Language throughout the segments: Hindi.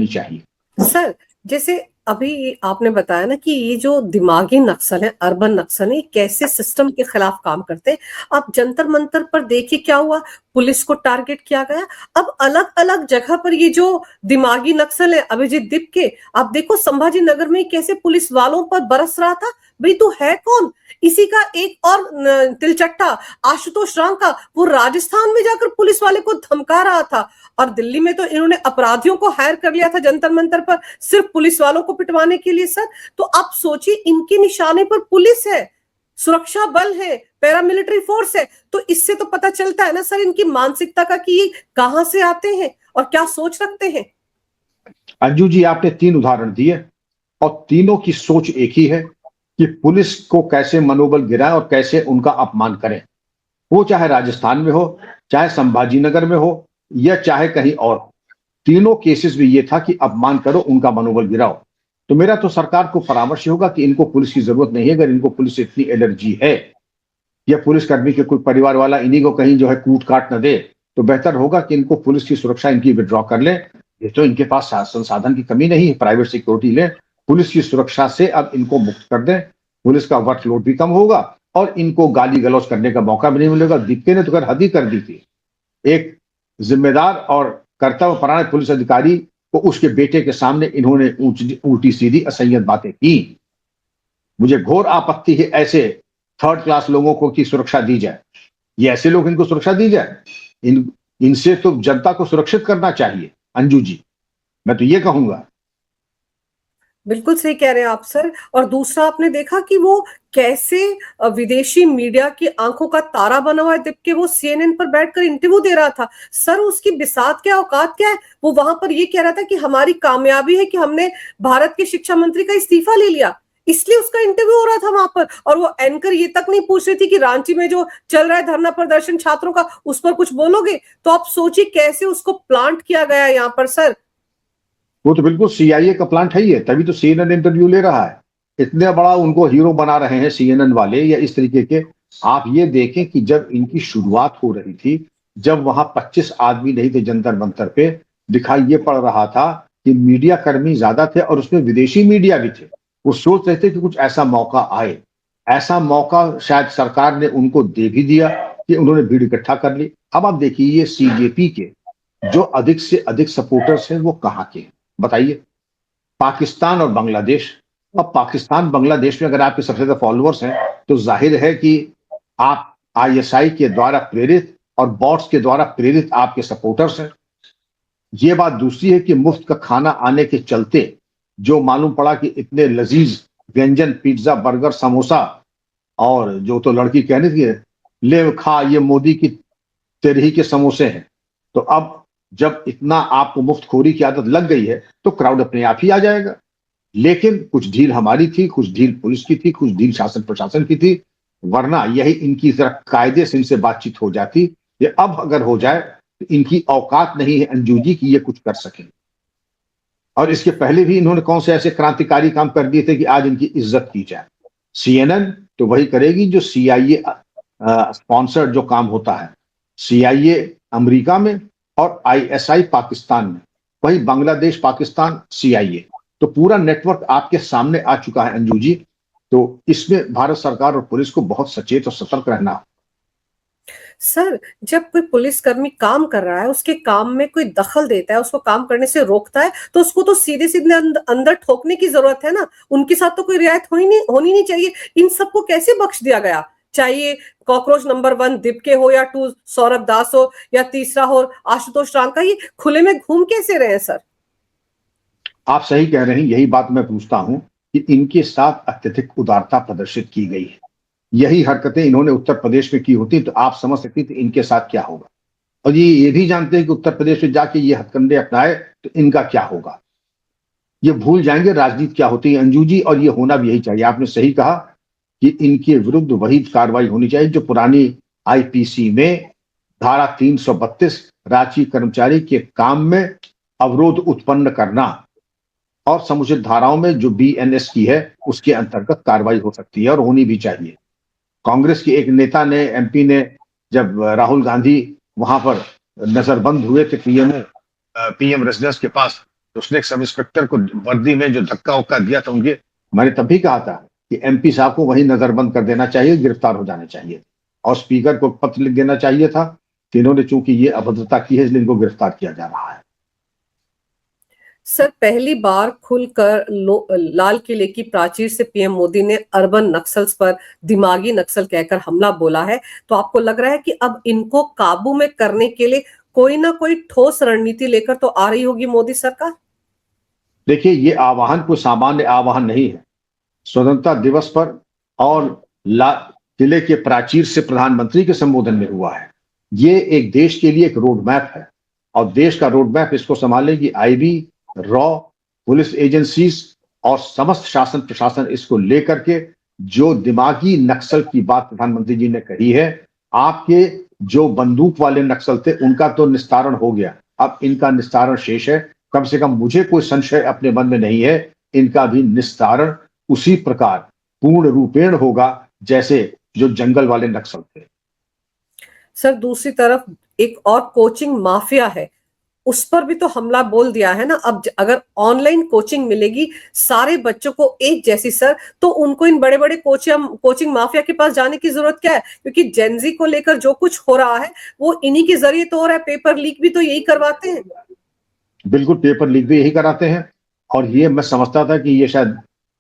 होनी चाहिए। सर, जैसे अभी आपने बताया ना कि ये जो दिमागी नक्सल है, अर्बन नक्सल है, ये कैसे सिस्टम के खिलाफ काम करते हैं। अब जंतर मंतर पर देखिए क्या हुआ, पुलिस को टारगेट किया गया। अब अलग अलग जगह पर ये जो दिमागी नक्सल है अभिजीत दीप के, आप देखो संभाजी नगर में कैसे पुलिस वालों पर बरस रहा था। भाई तू है कौन? इसी का एक और तिलचट्टा आशुतोष राम का, वो राजस्थान में जाकर पुलिस वाले को धमका रहा था। और दिल्ली में तो इन्होंने अपराधियों को हायर कर लिया था जंतर मंतर पर, सिर्फ पुलिस वालों को पिटवाने के लिए। सर, तो आप सोचिए, इनके निशाने पर पुलिस है, सुरक्षा बल है, पैरामिलिट्री फोर्स है। तो इससे तो पता चलता है ना सर इनकी मानसिकता का कि ये कहां से आते हैं और क्या सोच रखते हैं। अंजू जी, आपने 3 उदाहरण दिए और तीनों की सोच एक ही है कि पुलिस को कैसे मनोबल गिराएं और कैसे उनका अपमान करें। वो चाहे राजस्थान में हो, चाहे संभाजी नगर में हो, या चाहे कहीं और। तीनों केसेस में ये था कि अपमान करो, उनका मनोबल गिराओ। तो मेरा तो सरकार को परामर्श होगा कि इनको पुलिस की जरूरत नहीं है। अगर इनको पुलिस से इतनी एलर्जी है या पुलिसकर्मी के कोई परिवार वाला इन्हीं को कहीं जो है कूट काट न दे, तो बेहतर होगा कि इनको पुलिस की सुरक्षा इनकी विड्रॉ कर ले। ये तो इनके पास संसाधन की कमी नहीं है, प्राइवेट सिक्योरिटी ले, पुलिस की सुरक्षा से अब इनको मुक्त कर दें। पुलिस का वर्कलोड भी कम होगा और इनको गाली गलौज करने का मौका भी नहीं मिलेगा। दीप्ति ने तो खैर हद ही कर दी थी। एक जिम्मेदार और कर्तव्यपरायण पुलिस अधिकारी को उसके बेटे के सामने इन्होंने उल्टी सीधी असह्य बातें की। मुझे घोर आपत्ति है ऐसे थर्ड क्लास लोगों को की सुरक्षा दी जाए। ये ऐसे लोग, इनको सुरक्षा दी जाए। इनसे तो जनता को सुरक्षित करना चाहिए। अंजू जी, मैं तो ये कहूंगा। बिल्कुल सही कह रहे हैं आप सर। और दूसरा, आपने देखा कि वो कैसे विदेशी मीडिया की आंखों का तारा बना हुआ है दीप के, वो सीएनएन पर बैठकर इंटरव्यू दे रहा था। सर, उसकी बिसात क्या, औकात क्या है? वो वहां पर ये कह रहा था कि हमारी कामयाबी है कि हमने भारत के शिक्षा मंत्री का इस्तीफा ले लिया, इसलिए उसका इंटरव्यू हो रहा था वहां पर। और वो एंकर ये तक नहीं पूछ रही थी कि रांची में जो चल रहा है धरना प्रदर्शन छात्रों का, उस पर कुछ बोलोगे? तो आप सोचिए कैसे उसको प्लांट किया गया है यहाँ पर सर। वो तो बिल्कुल सीआईए का प्लांट है ही है, तभी तो सीएनएन इंटरव्यू ले रहा है। इतने बड़ा उनको हीरो बना रहे हैं सीएनएन वाले या इस तरीके के। आप ये देखें कि जब इनकी शुरुआत हो रही थी, जब वहां 25 आदमी नहीं थे जंतर मंतर पे, दिखाई ये पड़ रहा था कि मीडिया कर्मी ज्यादा थे और उसमें विदेशी मीडिया भी थे। वो सोच रहे थे कि कुछ ऐसा मौका आए। ऐसा मौका शायद सरकार ने उनको दे भी दिया कि उन्होंने भीड़ इकट्ठा कर ली। अब आप देखिए, ये सीजेपी के जो अधिक से अधिक सपोर्टर्स हैं वो कहाँ के हैं बताइए? पाकिस्तान और बांग्लादेश। अब पाकिस्तान बांग्लादेश में अगर आपके सबसे ज्यादा फॉलोअर्स हैं तो जाहिर है कि आप आईएसआई के द्वारा प्रेरित और बॉट्स के द्वारा प्रेरित आपके सपोर्टर्स हैं। ये बात दूसरी है कि मुफ्त का खाना आने के चलते जो मालूम पड़ा कि इतने लजीज व्यंजन, पिज्जा, बर्गर, समोसा, और जो तो लड़की कहने थी ले खा, ये मोदी की तेरे ही के समोसे हैं। तो अब जब इतना आपको मुफ्तखोरी की आदत लग गई है तो क्राउड अपने आप ही आ जाएगा। लेकिन कुछ ढील हमारी थी, कुछ ढील पुलिस की थी, कुछ ढील शासन प्रशासन की थी। वरना यही इनकी जरा कायदे से इनसे बातचीत हो जाती। ये अब अगर हो जाए तो इनकी औकात नहीं है अंजू जी की ये कुछ कर सके। और इसके पहले भी इन्होंने कौन से ऐसे क्रांतिकारी काम कर दिए थे कि आज इनकी इज्जत की जाए। सीएनएन तो वही करेगी जो सीआईए स्पॉन्सर्ड जो काम होता है। सीआईए अमेरिका में और आईएसआई पाकिस्तान में, वही बांग्लादेश, पाकिस्तान, सीआईए। तो पूरा नेटवर्क आपके सामने आ चुका है अंजू जी। तो इसमें भारत सरकार और पुलिस को बहुत सचेत और सतर्क रहना। सर, जब कोई पुलिसकर्मी काम कर रहा है, उसके काम में कोई दखल देता है, उसको काम करने से रोकता है, तो उसको तो सीधे सीधे अंदर ठोकने की जरूरत है ना। उनके साथ तो कोई रियायत होनी नहीं चाहिए। इन सबको कैसे बख्श दिया गया? चाहिए कॉकरोच नंबर 1 दीप के हो या 2 सौरभ दास हो या तीसरा हो आशुतोष राम का, ये खुले में घूम कैसे रहे हैं सर? आप सही कह रहे हैं। यही बात मैं पूछता हूं कि इनके साथ अत्यधिक उदारता प्रदर्शित की गई है। यही हरकतें इन्होंने उत्तर प्रदेश में की होती तो आप समझ सकती थी इनके साथ क्या होगा। और ये भी जानते हैं कि उत्तर प्रदेश में जाके ये हथकंडे अपनाए तो इनका क्या होगा। ये भूल जाएंगे राजनीति क्या होती है अंजू जी, और ये होना भी यही चाहिए। आपने सही कहा कि इनके विरुद्ध वही कार्रवाई होनी चाहिए जो पुरानी आईपीसी में धारा 332 रांची कर्मचारी के काम में अवरोध उत्पन्न करना और समुचित धाराओं में जो बीएनएस की है उसके अंतर्गत कार्रवाई हो सकती है और होनी भी चाहिए। कांग्रेस के एक नेता ने, एमपी ने, जब राहुल गांधी वहां पर नजरबंद हुए थे पीएम रेजिडेंस के पास, तो उसने एक सब इंस्पेक्टर को वर्दी में जो धक्का उक्का दिया था उनके, मैंने तब भी कहा था कि एमपी साहब को वही नजरबंद कर देना चाहिए, गिरफ्तार हो जाने चाहिए और स्पीकर को पत्र लिख देना चाहिए था कि इन्होंने चूंकि ये अभद्रता की है इसलिए इनको गिरफ्तार किया जा रहा है। सर, पहली बार खुलकर लाल किले की प्राचीर से पीएम मोदी ने अर्बन नक्सल्स पर दिमागी नक्सल कहकर हमला बोला है, तो आपको लग रहा है कि अब इनको काबू में करने के लिए कोई ना कोई ठोस रणनीति लेकर तो आ रही होगी मोदी सरकार? देखिए, ये आह्वान कोई सामान्य आह्वान नहीं है। स्वतंत्रता दिवस पर और किले के प्राचीर से प्रधानमंत्री के संबोधन में हुआ है। ये एक देश के लिए एक रोड मैप है और देश का रोड मैप इसको संभालेगी आईबी, रॉ, पुलिस एजेंसीज और समस्त शासन प्रशासन इसको लेकर के। जो दिमागी नक्सल की बात प्रधानमंत्री जी ने कही है, आपके जो बंदूक वाले नक्सल थे उनका तो निस्तारण हो गया, अब इनका निस्तारण शेष है। कम से कम मुझे कोई संशय अपने मन में नहीं है, इनका भी निस्तारण उसी प्रकार पूर्ण रूपेण होगा जैसे जो जंगल वाले नक्सल थे। सर, दूसरी तरफ एक और कोचिंग माफिया है, उस पर भी तो हमला बोल दिया है ना। अब अगर ऑनलाइन कोचिंग मिलेगी सारे बच्चों को एक जैसी सर, तो उनको इन बड़े बड़े कोचिंग माफिया के पास जाने की जरूरत क्या है? क्योंकि जेनजी को लेकर जो कुछ हो रहा है वो इन्हीं के जरिए तो हो रहा है। पेपर लीक भी तो यही करवाते हैं। बिल्कुल, पेपर लीक भी यही कराते हैं और ये मैं समझता था कि ये शायद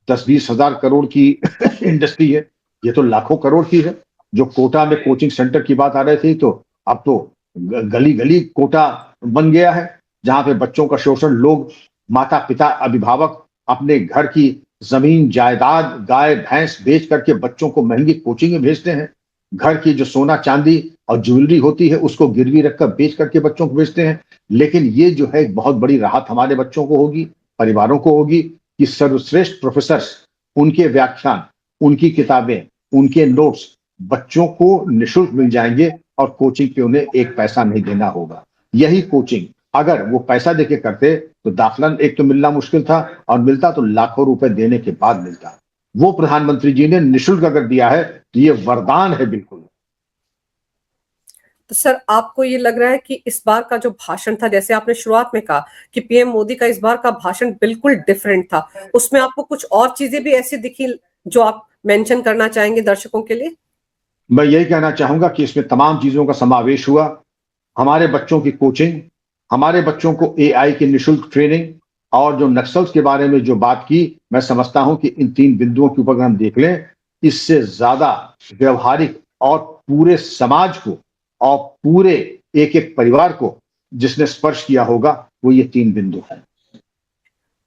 10-20 हजार करोड़ की इंडस्ट्री है, ये तो लाखों करोड़ की है। जो कोटा में कोचिंग सेंटर की बात आ रही थी, तो अब तो गली गली कोटा बन गया है जहां पे बच्चों का शोषण, लोग माता पिता अभिभावक अपने घर की जमीन जायदाद गाय भैंस बेच करके बच्चों को महंगी कोचिंग में भेजते हैं। घर की जो सोना चांदी और ज्वेलरी होती है उसको गिरवी रखकर बेच करके बच्चों को भेजते हैं। लेकिन ये जो है एक बहुत बड़ी राहत हमारे बच्चों को होगी, परिवारों को होगी कि सर्वश्रेष्ठ प्रोफेसर्स, उनके व्याख्यान, उनकी किताबें, उनके नोट्स बच्चों को निःशुल्क मिल जाएंगे और कोचिंग पे उन्हें एक पैसा नहीं देना होगा। यही कोचिंग अगर वो पैसा देके करते तो दाखिला एक तो मिलना मुश्किल था और मिलता तो लाखों रुपए देने के बाद मिलता। वो प्रधानमंत्री जी ने निःशुल्क अगर दिया है तो ये वरदान है बिल्कुल। तो सर, आपको ये लग रहा है कि इस बार का जो भाषण था, जैसे आपने शुरुआत में कहा कि पीएम मोदी का इस बार का भाषण बिल्कुल डिफरेंट था, उसमें आपको कुछ और चीजें भी ऐसी दिखी जो आप मेंशन करना चाहेंगे दर्शकों के लिए? मैं यही कहना चाहूंगा कि इसमें तमाम चीजों का समावेश हुआ। हमारे बच्चों की कोचिंग, हमारे बच्चों को एआई की निःशुल्क ट्रेनिंग और जो नक्सल्स के बारे में जो बात की, मैं समझता हूं कि इन 3 बिंदुओं के ऊपर हम देख लें, इससे ज्यादा व्यवहारिक और पूरे समाज को और पूरे एक एक परिवार को जिसने स्पर्श किया होगा वो ये 3 बिंदु हैं।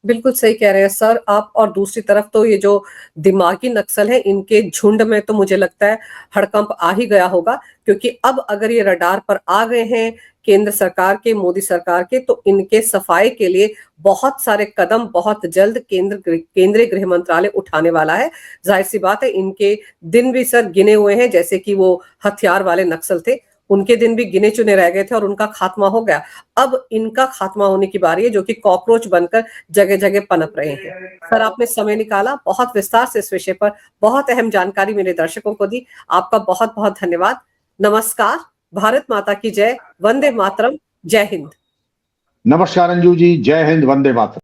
बिल्कुल सही कह रहे हैं सर आप। और दूसरी तरफ तो ये जो दिमागी नक्सल है, इनके झुंड में तो मुझे लगता है हड़कंप आ ही गया होगा, क्योंकि अब अगर ये रडार पर आ गए हैं केंद्र सरकार के, मोदी सरकार के, तो इनके सफाई के लिए बहुत सारे कदम बहुत जल्द केंद्रीय गृह मंत्रालय उठाने वाला है। जाहिर सी बात है, इनके दिन भी सर गिने हुए हैं। जैसे कि वो हथियार वाले नक्सल थे, उनके दिन भी गिने चुने रह गए थे और उनका खात्मा हो गया। अब इनका खात्मा होने की बारी है, जो कि कॉकरोच बनकर जगह जगह पनप रहे हैं। सर, आपने समय निकाला, बहुत विस्तार से इस विषय पर बहुत अहम जानकारी मेरे दर्शकों को दी। आपका बहुत बहुत धन्यवाद। नमस्कार। भारत माता की जय। वंदे मातरम। जय हिंद। नमस्कार अंजू जी, जय हिंद, वंदे मातरम।